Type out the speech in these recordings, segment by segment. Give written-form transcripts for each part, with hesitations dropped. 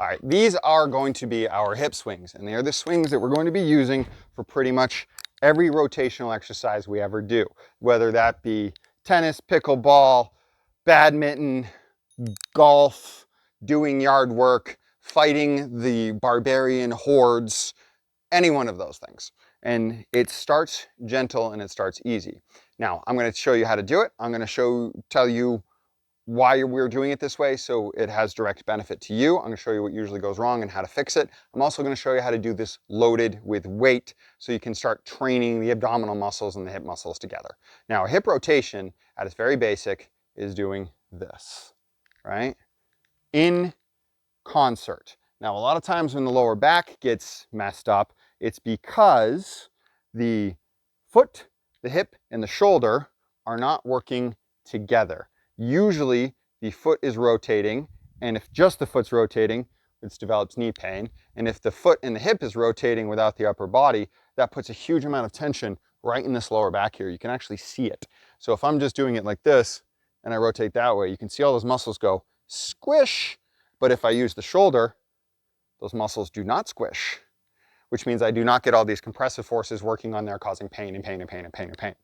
All right, these are going to be our hip swings, and they are the swings that we're going to be using for pretty much every rotational exercise we ever do, whether that be tennis, pickleball, badminton, golf, doing yard work, fighting the barbarian hordes, any one of those things. And it starts gentle and it starts easy. Now, I'm going to show you how to do it. I'm going to tell you why we're doing it this way so it has direct benefit to you. I'm going to show you what usually goes wrong and how to fix it. I'm also going to show you how to do this loaded with weight so you can start training the abdominal muscles and the hip muscles together. Now, a hip rotation at its very basic is doing this, right? In concert. Now, a lot of times when the lower back gets messed up, it's because the foot, the hip, and the shoulder are not working together. Usually the foot is rotating, and if just the foot's rotating, it develops knee pain. And if the foot and the hip is rotating without the upper body, that puts a huge amount of tension right in this lower back here. You can actually see it. So if I'm just doing it like this, and I rotate that way, you can see all those muscles go squish. But if I use the shoulder, those muscles do not squish, which means I do not get all these compressive forces working on there causing pain and pain and pain and pain and pain.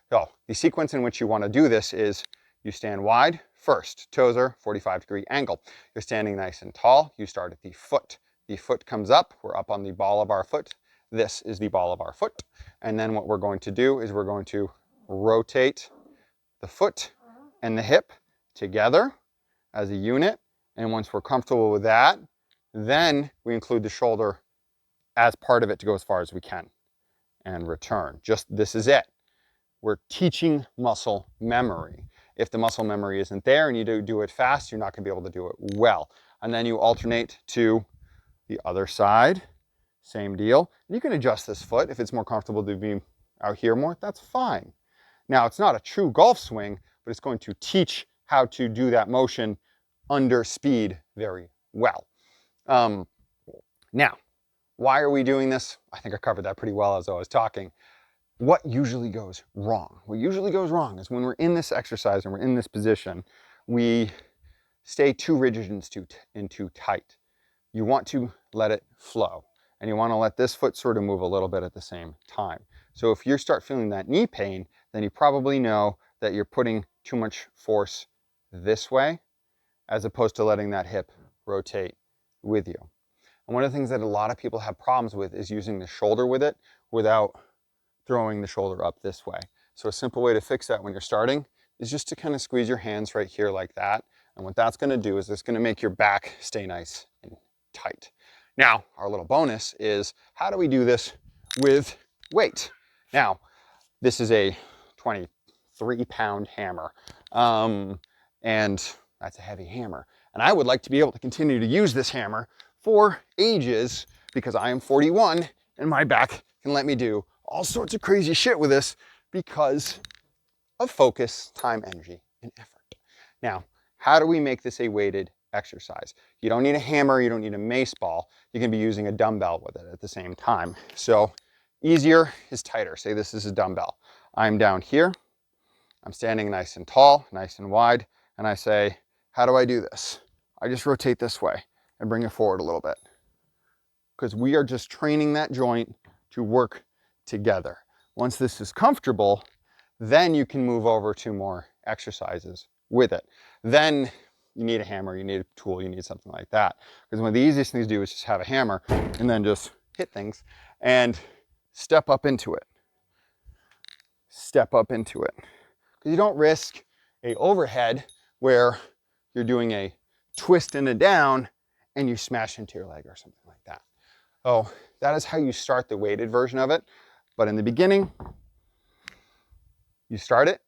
So the sequence in which you want to do this is you stand wide first, toes are 45-degree angle. You're standing nice and tall. You start at the foot. The foot comes up. We're up on the ball of our foot. This is the ball of our foot. And then what we're going to do is we're going to rotate the foot and the hip together as a unit. And once we're comfortable with that, then we include the shoulder as part of it to go as far as we can and return. Just this is it. We're teaching muscle memory. If the muscle memory isn't there and you do it fast, you're not going to be able to do it well. And then you alternate to the other side. Same deal. You can adjust this foot if it's more comfortable to be out here more. That's fine. Now, it's not a true golf swing, but it's going to teach how to do that motion under speed very well. Now, why are we doing this? I think I covered that pretty well as I was talking. What usually goes wrong? What usually goes wrong is when we're in this exercise and we're in this position, we stay too rigid and too tight. You want to let it flow, and you want to let this foot sort of move a little bit at the same time. So if you start feeling that knee pain, then you probably know that you're putting too much force this way as opposed to letting that hip rotate with you. And one of the things that a lot of people have problems with is using the shoulder with it without throwing the shoulder up this way. So a simple way to fix that when you're starting is just to kind of squeeze your hands right here like that. And what that's going to do is it's going to make your back stay nice and tight. Now, our little bonus is how do we do this with weight? Now, this is a 23-pound hammer, and that's a heavy hammer. And I would like to be able to continue to use this hammer for ages because I am 41 and my back can let me do all sorts of crazy shit with this because of focus, time, energy, and effort. Now, how do we make this a weighted exercise? You don't need a hammer, you don't need a mace ball. You can be using a dumbbell with it at the same time. So easier is tighter. Say this is a dumbbell. I'm down here. I'm standing nice and tall, nice and wide, and I say, how do I do this? I just rotate this way and bring it forward a little bit because we are just training that joint to work together. Once this is comfortable, then you can move over to more exercises with it. Then you need a hammer, you need a tool, you need something like that. Because one of the easiest things to do is just have a hammer and then just hit things and step up into it. Step up into it. Because you don't risk a overhead where you're doing a twist and a down and you smash into your leg or something like that. So that is how you start the weighted version of it. But in the beginning, you start it,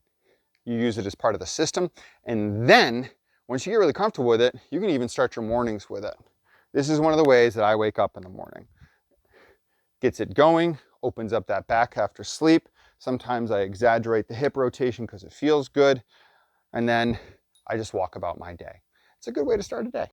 you use it as part of the system, and then once you get really comfortable with it, you can even start your mornings with it. This is one of the ways that I wake up in the morning. Gets it going, opens up that back after sleep. Sometimes I exaggerate the hip rotation because it feels good, and then I just walk about my day. It's a good way to start a day.